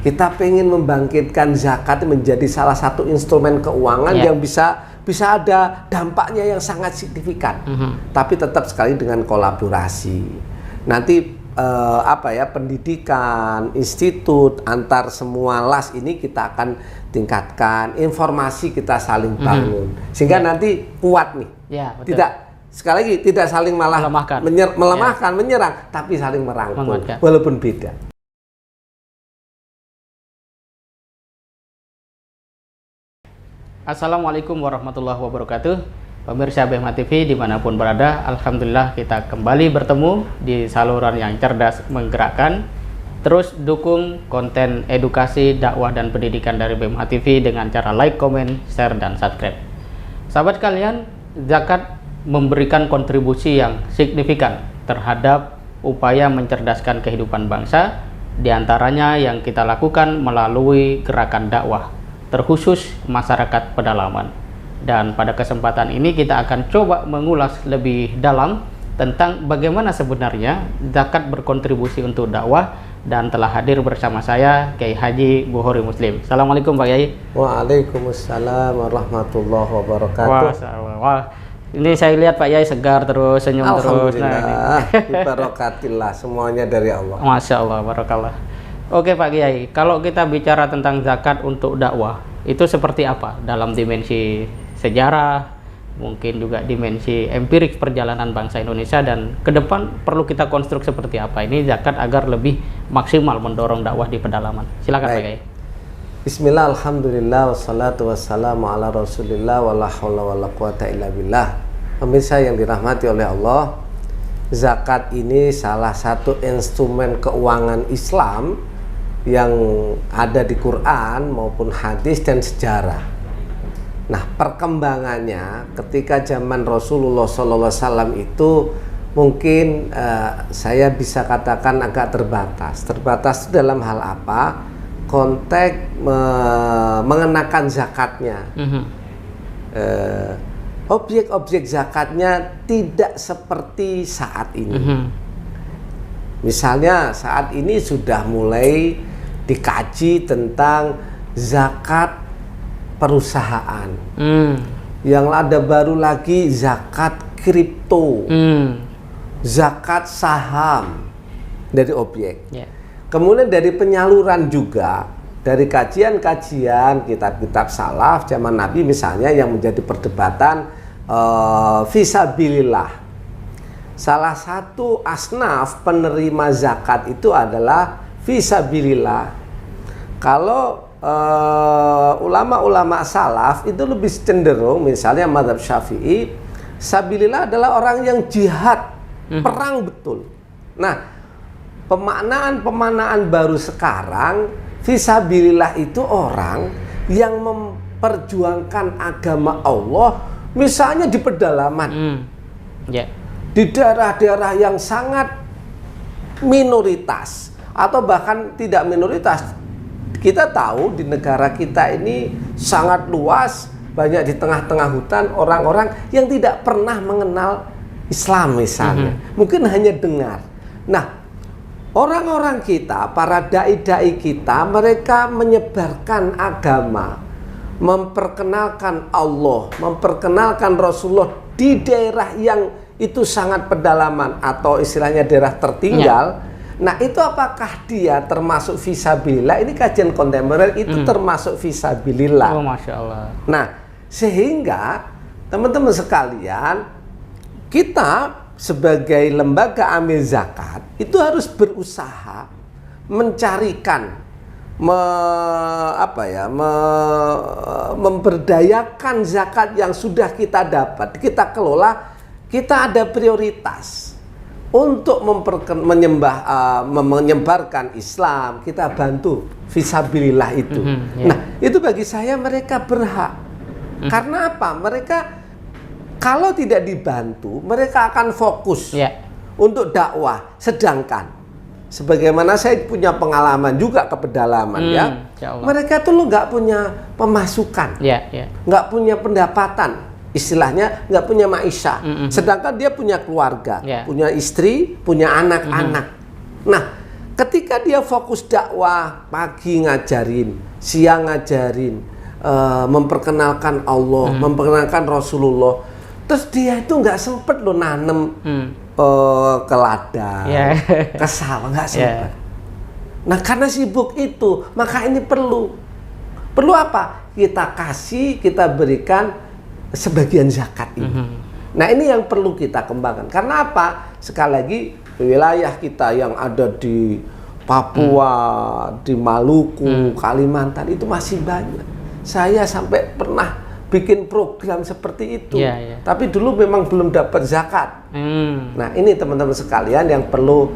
Kita pengen membangkitkan zakat menjadi salah satu instrumen keuangan yang bisa ada dampaknya yang sangat signifikan. Tapi tetap sekali dengan kolaborasi. Nanti pendidikan, institut, antar semua las ini kita akan tingkatkan, informasi kita saling bangun. Sehingga nanti kuat nih. Tidak, sekali lagi, tidak saling malah melemahkan, menyerang, tapi saling merangkul, walaupun beda. Assalamualaikum warahmatullahi wabarakatuh. Pemirsa BMH TV dimanapun berada, alhamdulillah kita kembali bertemu di saluran yang cerdas menggerakkan. Terus dukung konten edukasi, dakwah dan pendidikan dari BMH TV dengan cara like, comment, share dan subscribe. Sahabat kalian, zakat memberikan kontribusi yang signifikan terhadap upaya mencerdaskan kehidupan bangsa, diantaranya yang kita lakukan melalui gerakan dakwah terkhusus masyarakat pedalaman. Dan pada kesempatan ini kita akan coba mengulas lebih dalam tentang bagaimana sebenarnya zakat berkontribusi untuk dakwah, dan telah hadir bersama saya Kiai Haji Bukhari Muslim. Assalamualaikum Pak Kiai. Waalaikumsalam warahmatullahi wabarakatuh. Wah, ini saya lihat Pak Kiai segar terus, senyum terus. Alhamdulillah, barakatillah, semuanya dari Allah. Masya Allah, barakallah. Oke Pak Kiai, kalau kita bicara tentang zakat untuk dakwah, itu seperti apa dalam dimensi sejarah, mungkin juga dimensi empirik perjalanan bangsa Indonesia, dan ke depan perlu kita konstruk seperti apa ini zakat agar lebih maksimal mendorong dakwah di pedalaman. Silakan Pak Kiai. Bismillah, alhamdulillah, wassalatu wassalamu ala rasulillah, wala hawla wala quwata illa billah. Pemirsa yang dirahmati oleh Allah, zakat ini salah satu instrumen keuangan Islam yang ada di Quran maupun hadis dan sejarah. Nah, perkembangannya ketika zaman Rasulullah SAW itu mungkin saya bisa katakan agak terbatas. Terbatas dalam hal apa? Konteks mengenakan zakatnya. Objek-objek zakatnya tidak seperti saat ini. Misalnya saat ini sudah mulai dikaji tentang zakat perusahaan. Yang ada baru lagi zakat kripto, zakat saham dari objek. Kemudian dari penyaluran juga, dari kajian-kajian kitab-kitab salaf zaman Nabi misalnya yang menjadi perdebatan fisabilillah. Salah satu asnaf penerima zakat itu adalah fisabilillah. Kalau ulama-ulama salaf itu lebih cenderung, misalnya mazhab Syafi'i, sabilillah adalah orang yang jihad, perang betul. Nah, pemaknaan baru sekarang, fisabilillah itu orang yang memperjuangkan agama Allah, misalnya di pedalaman, di daerah-daerah yang sangat minoritas atau bahkan tidak minoritas. Kita tahu di negara kita ini sangat luas, banyak di tengah-tengah hutan orang-orang yang tidak pernah mengenal Islam misalnya, mungkin hanya dengar. Nah, orang-orang kita, para dai-dai kita, mereka menyebarkan agama, memperkenalkan Allah, memperkenalkan Rasulullah di daerah yang itu sangat pedalaman atau istilahnya daerah tertinggal. Nah, itu apakah dia termasuk fisabilillah? Ini kajian kontemporer itu termasuk fisabilillah. Oh, Masya Allah. Nah, sehingga teman-teman sekalian, kita sebagai lembaga amil zakat itu harus berusaha mencarikan, memberdayakan zakat yang sudah kita dapat, kita kelola, kita ada prioritas untuk menyebarkan Islam, kita bantu fisabilillah itu. Nah, itu bagi saya mereka berhak. Karena apa? Mereka kalau tidak dibantu, mereka akan fokus untuk dakwah. Sedangkan sebagaimana saya punya pengalaman juga ke pedalaman, mereka tuh nggak punya pemasukan, nggak punya pendapatan. Istilahnya nggak punya maisha, sedangkan dia punya keluarga, punya istri, punya anak-anak. Nah, Ketika dia fokus dakwah, pagi ngajarin, siang ngajarin, memperkenalkan Allah, memperkenalkan Rasulullah, terus dia itu nggak sempet loh nanem ke ladang, ke sawah, nggak sempet. Nah karena sibuk itu, maka ini perlu apa? Kita kasih, kita berikan sebagian zakat ini. Nah ini yang perlu kita kembangkan. Karena apa? Sekali lagi, wilayah kita yang ada di Papua, di Maluku, Kalimantan itu masih banyak. Saya sampai pernah bikin program seperti itu. Tapi dulu memang belum dapat zakat. Nah ini teman-teman sekalian yang perlu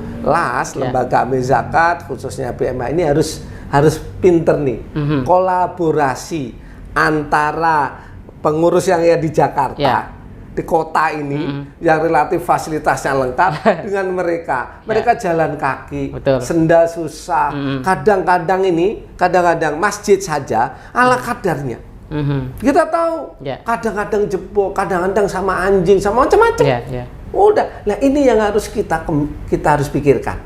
lembaga amil zakat khususnya BMA ini harus pinter nih. Kolaborasi antara pengurus yang ada di Jakarta, di kota ini yang relatif fasilitasnya lengkap dengan mereka jalan kaki, sendal susah, kadang-kadang masjid saja ala kadarnya. Kita tahu kadang-kadang jebol, kadang-kadang sama anjing, sama macam-macam. Udah, nah ini yang harus kita harus pikirkan.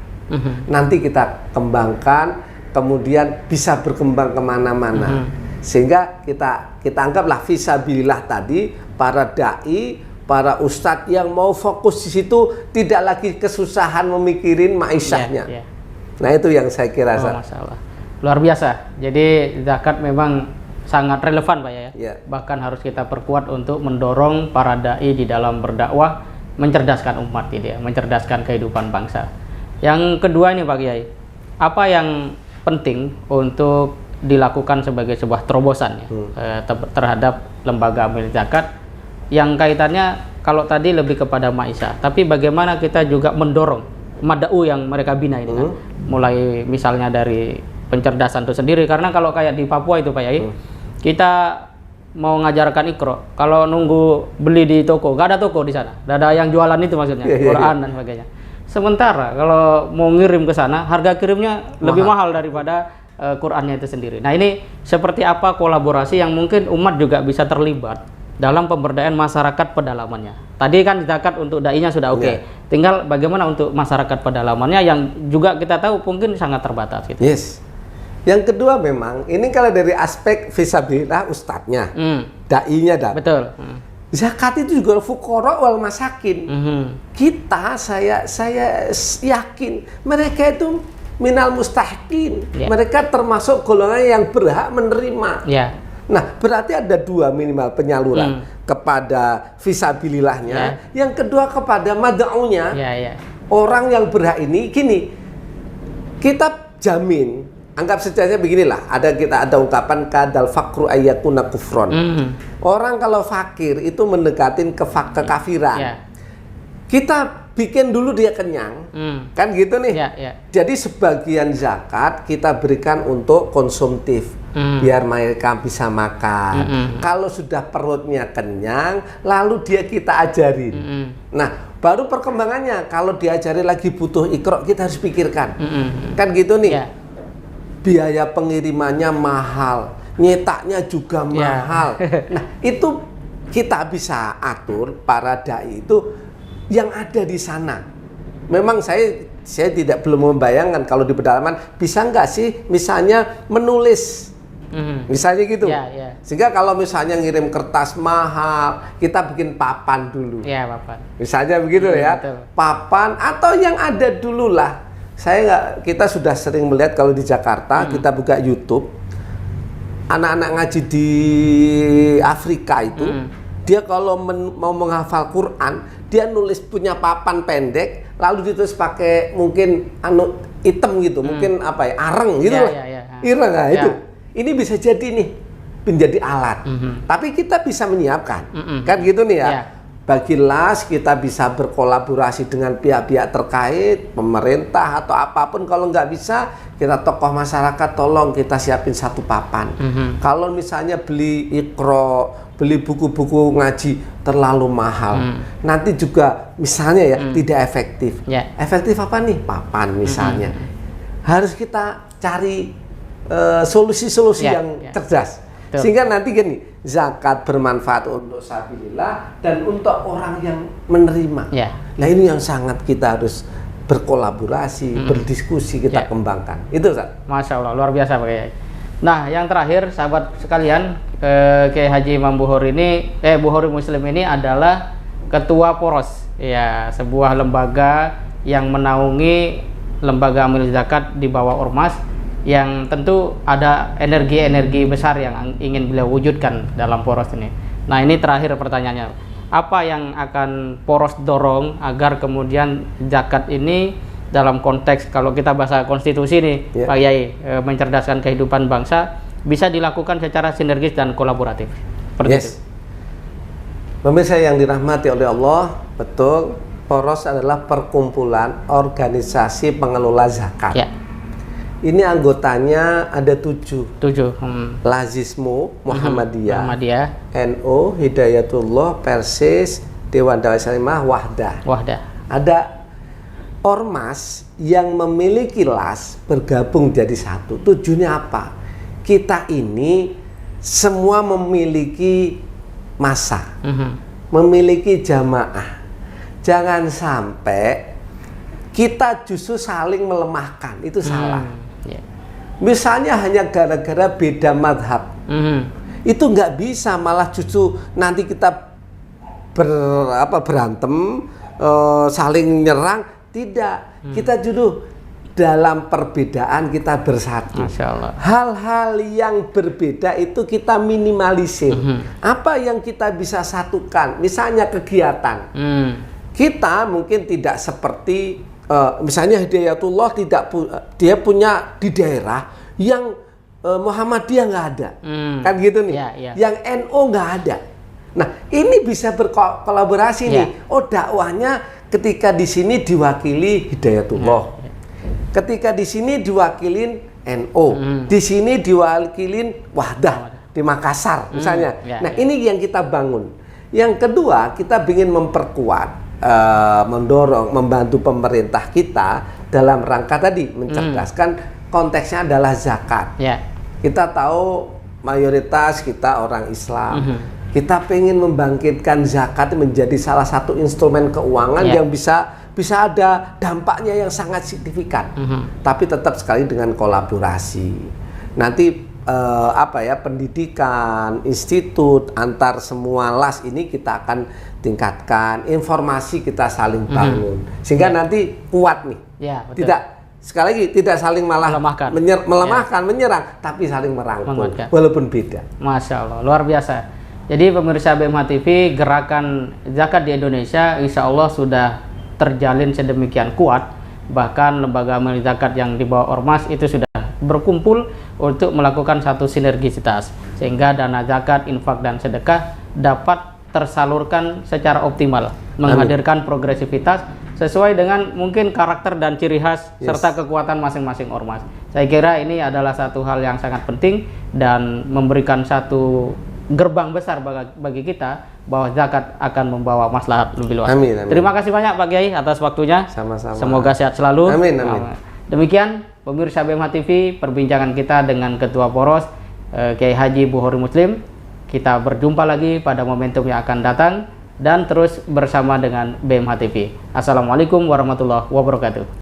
Nanti kita kembangkan, kemudian bisa berkembang kemana-mana. Sehingga kita anggaplah fisabilillah tadi, para dai, para ustadz yang mau fokus di situ tidak lagi kesusahan memikirin ma'isyahnya. Nah itu yang saya kira. Masalah. Luar biasa. Jadi zakat memang sangat relevan Pak ya. Bahkan harus kita perkuat untuk mendorong para dai di dalam berdakwah, mencerdaskan umat ini ya, mencerdaskan kehidupan bangsa. Yang kedua ini Pak Kiai, apa yang penting untuk dilakukan sebagai sebuah terobosan ya, terhadap lembaga amil zakat yang kaitannya kalau tadi lebih kepada ma'isyah, tapi bagaimana kita juga mendorong mada'u yang mereka bina ini kan, mulai misalnya dari pencerdasan itu sendiri, karena kalau kayak di Papua itu Pak Yai, kita mau ngajarkan Iqra, kalau nunggu beli di toko, gak ada toko di sana, gak ada yang jualan itu maksudnya, Quran dan sebagainya. Sementara kalau mau ngirim ke sana, harga kirimnya lebih mahal daripada Qurannya itu sendiri. Nah ini seperti apa kolaborasi yang mungkin umat juga bisa terlibat dalam pemberdayaan masyarakat pedalamannya. Tadi kan zakat untuk dai-nya sudah oke. Tinggal bagaimana untuk masyarakat pedalamannya yang juga kita tahu mungkin sangat terbatas gitu. Yang kedua memang ini kalau dari aspek fisabilillah ustadznya, dai-nya Betul. Zakat itu juga fuqara wal masakin. Saya yakin mereka itu minal mustahqin, mereka termasuk golongan yang berhak menerima. Nah, berarti ada dua minimal penyaluran kepada fisabilillahnya, yang kedua kepada mad'unya. Orang yang berhak ini gini, kita jamin, anggap saja beginilah, kita ada ungkapan kadal fakru ayyakuna kufron. Orang kalau fakir itu mendekatin kekafiran. Kita bikin dulu dia kenyang, kan gitu nih. Jadi sebagian zakat kita berikan untuk konsumtif, biar mereka bisa makan. Kalau sudah perutnya kenyang, lalu kita ajarin. Nah, baru perkembangannya kalau diajari lagi butuh Iqra, kita harus pikirkan, kan gitu nih. Biaya pengirimannya mahal, nyetaknya juga mahal. Nah, itu kita bisa atur para dai itu yang ada di sana. Memang saya belum membayangkan kalau di pedalaman bisa nggak sih misalnya menulis, misalnya gitu. Sehingga kalau misalnya ngirim kertas mahal, kita bikin papan dulu. Papan. Misalnya begitu ya, betul. Papan atau yang ada dulu lah. Kita sudah sering melihat kalau di Jakarta kita buka YouTube, anak-anak ngaji di Afrika itu. Dia kalau mau menghafal Quran, dia nulis punya papan pendek, lalu ditulis pakai mungkin hitam gitu, mungkin areng gitu lah. Ireng itu. Ini bisa jadi nih menjadi alat. Tapi kita bisa menyiapkan. Kan gitu nih ya. Bagi LAS kita bisa berkolaborasi dengan pihak-pihak terkait, pemerintah atau apapun. Kalau nggak bisa, kita tokoh masyarakat tolong kita siapin satu papan. Kalau misalnya beli Iqra, beli buku-buku ngaji terlalu mahal, nanti juga misalnya tidak efektif. Efektif apa nih? Papan misalnya. Harus kita cari solusi-solusi yang cerdas. Sehingga nanti gini, zakat bermanfaat untuk sabilillah dan untuk orang yang menerima. Nah ini yang sangat kita harus berkolaborasi, berdiskusi, kita Ya. kembangkan. Itu Ustaz. Masya Allah, luar biasa Pak Kiai. Nah, yang terakhir sahabat sekalian, Kiai Haji Imam Bukhori ini, Bukhori Muslim ini adalah ketua Poros, ya, sebuah lembaga yang menaungi lembaga amil zakat di bawah Ormas, yang tentu ada energi-energi besar yang ingin beliau wujudkan dalam Poros ini. Nah, ini terakhir pertanyaannya, apa yang akan Poros dorong agar kemudian zakat ini dalam konteks, kalau kita bahasa konstitusi nih, Ya. Pak Yai, mencerdaskan kehidupan bangsa, bisa dilakukan secara sinergis dan kolaboratif. Seperti itu. Yes. Pemirsa yang dirahmati oleh Allah, betul, Poros adalah perkumpulan organisasi pengelola zakat. Ya, Ini anggotanya ada 7. 7. Lazismu, Muhammadiyah, Muhammadiyah, NU, Hidayatullah, Persis, Dewan Dawah Islamiyah, Wahdah. Wahdah. Ada ormas yang memiliki las bergabung jadi satu. Tujuannya apa? Kita ini semua memiliki masa, memiliki jamaah. Jangan sampai kita justru saling melemahkan, itu salah. Ya. Misalnya hanya gara-gara beda madhab, itu nggak bisa, malah justru nanti kita berantem, saling nyerang. Tidak, kita justru dalam perbedaan kita bersatu. Masya Allah. Hal-hal yang berbeda itu kita minimalisir. Apa yang kita bisa satukan? Misalnya kegiatan. Kita mungkin tidak seperti misalnya Hidayatullah dia punya di daerah yang Muhammadiyah nggak ada, kan gitu nih. Ya, ya. Yang NU nggak ada. Nah, ini bisa berkolaborasi Ya. nih. Oh, dakwahnya ketika di sini diwakili Hidayatullah, ketika di sini diwakilin NU, di sini diwakilin Wahdah di Makassar misalnya. Ya, nah, ya. ini yang kita bangun. Yang kedua, kita ingin memperkuat, mendorong, membantu pemerintah kita dalam rangka tadi mencerdaskan, konteksnya adalah zakat. Ya. Kita tahu mayoritas kita orang Islam. Kita pengen membangkitkan zakat menjadi salah satu instrumen keuangan yang bisa ada dampaknya yang sangat signifikan. Tapi tetap sekali dengan kolaborasi. Nanti pendidikan, institut antar semua las ini kita akan tingkatkan, informasi kita saling bangun sehingga nanti kuat nih. Ya, betul. Tidak, sekali lagi, tidak saling malah Melemahkan. menyerang, tapi saling merangkul Menguatkan. walaupun beda. Masya Allah, luar biasa. Jadi pemirsa BMH TV, gerakan zakat di Indonesia insya Allah sudah terjalin sedemikian kuat. Bahkan lembaga amil zakat yang di bawah Ormas itu sudah berkumpul untuk melakukan satu sinergisitas, sehingga dana zakat, infak, dan sedekah dapat tersalurkan secara optimal, menghadirkan progresivitas sesuai dengan mungkin karakter dan ciri khas serta kekuatan masing-masing ormas. Saya kira ini adalah satu hal yang sangat penting dan memberikan satu gerbang besar bagi kita bahwa zakat akan membawa maslahat lebih luas. Amin, amin. Terima kasih banyak Pak Kiai atas waktunya. Sama-sama. Semoga sehat selalu. Amin, amin. Demikian pemirsa BMH TV, perbincangan kita dengan Ketua Poros Kiai Haji Bukhori Muslim. Kita berjumpa lagi pada momentum yang akan datang dan terus bersama dengan BMH TV. Assalamualaikum warahmatullahi wabarakatuh.